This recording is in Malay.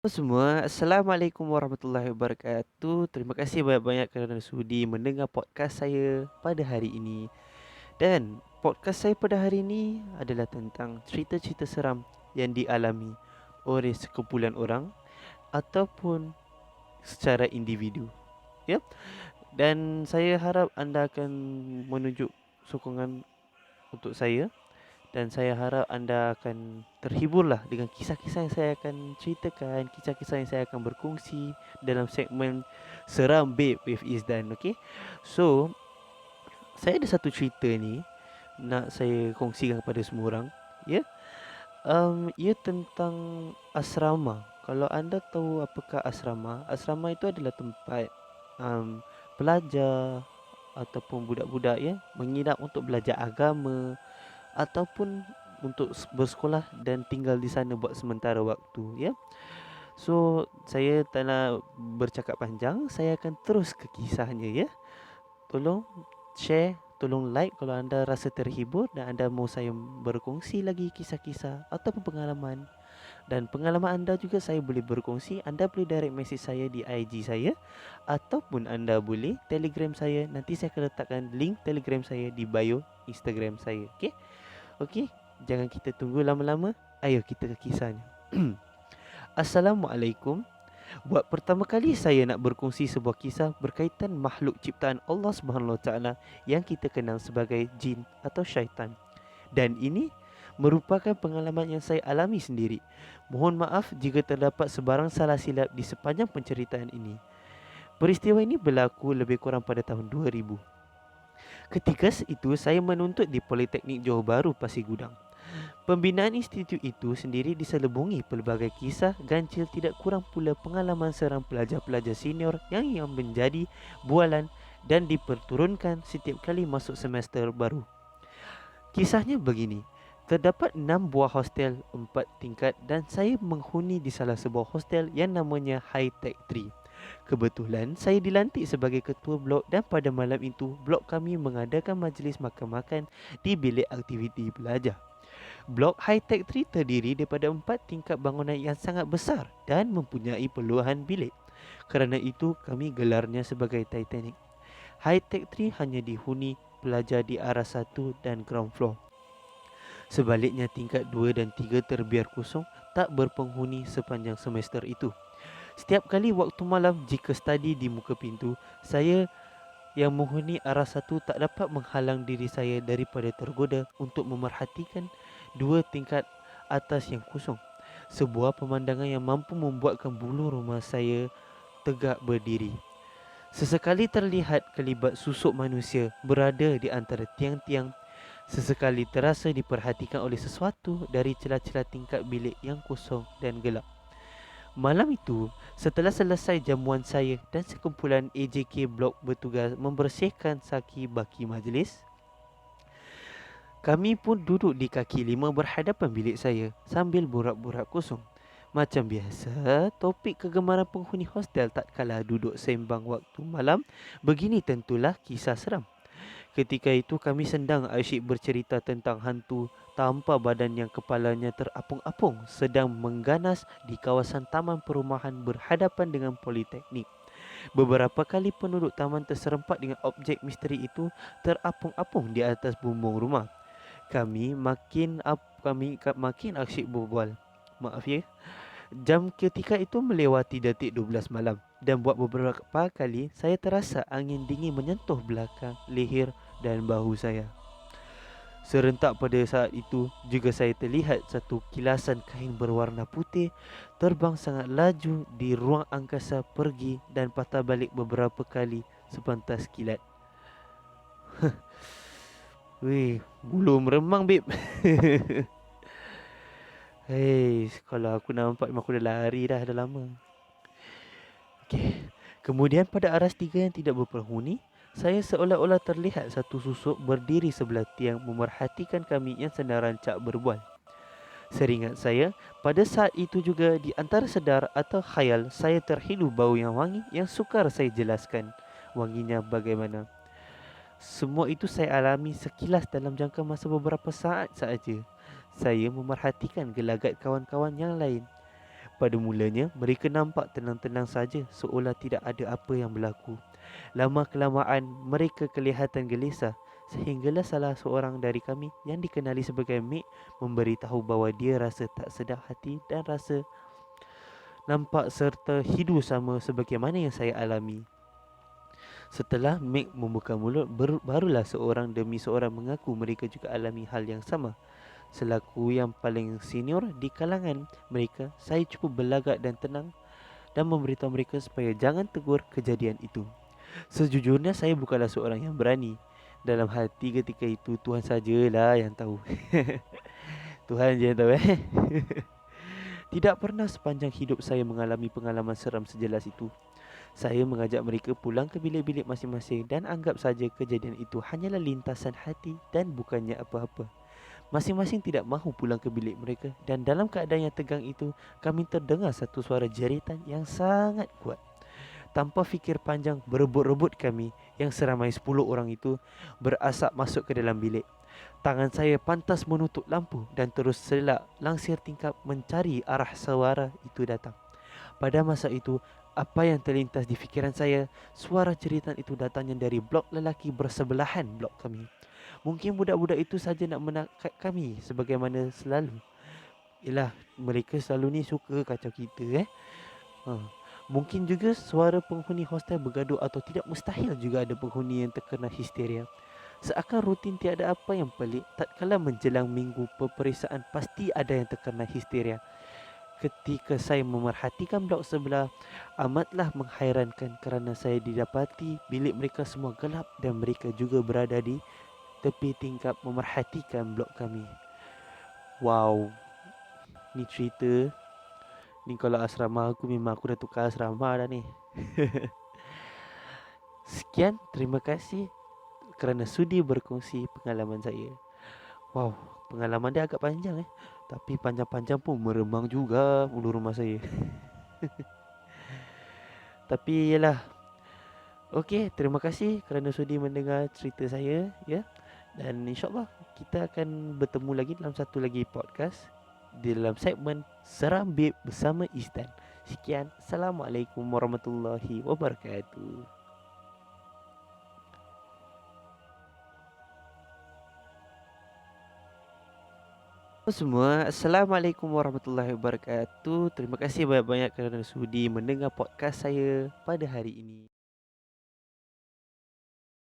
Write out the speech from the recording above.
Halo semua, Assalamualaikum warahmatullahi wabarakatuh. Terima kasih banyak-banyak kerana sudi mendengar podcast saya pada hari ini. Dan podcast saya pada hari ini adalah tentang cerita-cerita seram yang dialami oleh sekumpulan orang ataupun secara individu. Ya. Dan saya harap anda akan menunjuk sokongan untuk saya, dan saya harap anda akan terhiburlah dengan kisah-kisah yang saya akan ceritakan, kisah-kisah yang saya akan berkongsi dalam segmen Seram Babe with Izdan. Okay, so saya ada satu cerita ni nak saya kongsikan kepada semua orang. Ya, ia tentang asrama. Kalau anda tahu apakah asrama, asrama itu adalah tempat pelajar ataupun budak-budak ya menginap untuk belajar agama ataupun untuk bersekolah dan tinggal di sana buat sementara waktu, ya. So saya tak nak bercakap panjang, saya akan terus ke kisahnya, ya. Tolong share, tolong like kalau anda rasa terhibur dan anda mahu saya berkongsi lagi kisah-kisah ataupun pengalaman. Dan pengalaman anda juga saya boleh berkongsi. Anda boleh direct message saya di IG saya, ataupun anda boleh Telegram saya. Nanti saya akan letakkan link Telegram saya di bio Instagram saya. Okey? Okey, jangan kita tunggu lama-lama. Ayo kita ke kisahnya. Assalamualaikum. Buat pertama kali saya nak berkongsi sebuah kisah berkaitan makhluk ciptaan Allah Subhanahu Wa Taala yang kita kenal sebagai jin atau syaitan. Dan ini merupakan pengalaman yang saya alami sendiri. Mohon maaf jika terdapat sebarang salah silap di sepanjang penceritaan ini. Peristiwa ini berlaku lebih kurang pada tahun 2000. Ketika itu saya menuntut di Politeknik Johor Bahru Pasir Gudang. Pembinaan institut itu sendiri diselubungi pelbagai kisah ganjil, tidak kurang pula pengalaman seram pelajar-pelajar senior yang menjadi bualan dan diperturunkan setiap kali masuk semester baru. Kisahnya begini. Terdapat 6 buah hostel 4 tingkat dan saya menghuni di salah sebuah hostel yang namanya High Tech 3. Kebetulan saya dilantik sebagai ketua blok dan pada malam itu blok kami mengadakan majlis makan-makan di bilik aktiviti pelajar. Blok High Tech 3 terdiri daripada 4 tingkat bangunan yang sangat besar dan mempunyai puluhan bilik. Kerana itu kami gelarnya sebagai Titanic. High Tech 3 hanya dihuni pelajar di arah 1 dan ground floor. Sebaliknya tingkat 2 dan 3 terbiar kosong, tak berpenghuni sepanjang semester itu. Setiap kali waktu malam jika study di muka pintu, saya yang menghuni arah 1 tak dapat menghalang diri saya daripada tergoda untuk memerhatikan 2 tingkat atas yang kosong. Sebuah pemandangan yang mampu membuatkan bulu rumah saya tegak berdiri. Sesekali terlihat kelibat susuk manusia berada di antara tiang-tiang. Sesekali terasa diperhatikan oleh sesuatu dari celah-celah tingkat bilik yang kosong dan gelap. Malam itu, setelah selesai jamuan saya dan sekumpulan AJK blok bertugas membersihkan saki baki majlis, kami pun duduk di kaki 5 berhadapan bilik saya sambil borak-borak kosong. Macam biasa, topik kegemaran penghuni hostel tak kalah duduk sembang waktu malam. Begini tentulah kisah seram. Ketika itu kami sedang asyik bercerita tentang hantu tanpa badan yang kepalanya terapung-apung sedang mengganas di kawasan taman perumahan berhadapan dengan Politeknik. Beberapa kali penduduk taman terserempak dengan objek misteri itu terapung-apung di atas bumbung rumah. Kami makin asyik berbual. Maaf ya. Jam ketika itu melewati detik 12 malam dan buat beberapa kali saya terasa angin dingin menyentuh belakang leher dan bahu saya. Serentak pada saat itu juga saya terlihat satu kilasan kain berwarna putih terbang sangat laju di ruang angkasa, pergi dan patah balik beberapa kali sepantas kilat. Weh, bulu meremang babe. Hei, kalau aku nampak memang aku dah lari dah lama. Okey. Kemudian pada aras 3 yang tidak berpenghuni, saya seolah-olah terlihat satu susuk berdiri sebelah tiang memerhatikan kami yang sedang rancak berbual. Seringat saya, pada saat itu juga di antara sedar atau khayal saya terhilu bau yang wangi yang sukar saya jelaskan wanginya bagaimana. Semua itu saya alami sekilas dalam jangka masa beberapa saat sahaja. Saya memerhatikan gelagat kawan-kawan yang lain. Pada mulanya, mereka nampak tenang-tenang saja seolah tidak ada apa yang berlaku. Lama-kelamaan, mereka kelihatan gelisah sehinggalah salah seorang dari kami yang dikenali sebagai Mick memberitahu bahawa dia rasa tak sedap hati dan rasa nampak serta hidu sama sebagaimana yang saya alami. Setelah Mick membuka mulut, barulah seorang demi seorang mengaku mereka juga alami hal yang sama. Selaku yang paling senior di kalangan mereka, saya cuba berlagak dan tenang dan memberitahu mereka supaya jangan tegur kejadian itu. Sejujurnya saya bukanlah seorang yang berani. Dalam hati ketika itu Tuhan sajalah yang tahu. Tuhan je yang tahu Tidak pernah sepanjang hidup saya mengalami pengalaman seram sejelas itu. Saya mengajak mereka pulang ke bilik-bilik masing-masing dan anggap saja kejadian itu hanyalah lintasan hati dan bukannya apa-apa. Masing-masing tidak mahu pulang ke bilik mereka dan dalam keadaan yang tegang itu, kami terdengar satu suara jeritan yang sangat kuat. Tanpa fikir panjang, berebut-rebut kami yang seramai 10 orang itu berasap masuk ke dalam bilik. Tangan saya pantas menutup lampu dan terus selak langsir tingkap mencari arah suara itu datang. Pada masa itu, apa yang terlintas di fikiran saya, suara jeritan itu datangnya dari blok lelaki bersebelahan blok kami. Mungkin budak-budak itu saja nak menakat kami sebagaimana selalu. Yalah, mereka selalu ni suka kacau kita ha. Mungkin juga suara penghuni hostel bergaduh atau tidak mustahil juga ada penghuni yang terkena histeria. Seakan rutin tiada apa yang pelik, tatkala menjelang minggu peperiksaan pasti ada yang terkena histeria. Ketika saya memerhatikan blok sebelah, amatlah menghairankan kerana saya didapati bilik mereka semua gelap dan mereka juga berada di tepi tingkap memerhatikan blok kami. Wow, ni cerita. Ni kalau asrama aku memang aku dah tukar asrama dah ni. Sekian, terima kasih kerana sudi berkongsi pengalaman saya. Wow, pengalaman dia agak panjang tapi panjang-panjang pun meremang juga ulu rumah saya. Tapi yalah. Okey, terima kasih kerana sudi mendengar cerita saya ya. Dan insyaAllah kita akan bertemu lagi dalam satu lagi podcast di dalam segmen Seram Bib bersama Istan. Sekian, Assalamualaikum warahmatullahi wabarakatuh. Semua, Assalamualaikum warahmatullahi wabarakatuh. Terima kasih banyak-banyak kerana sudi mendengar podcast saya pada hari ini.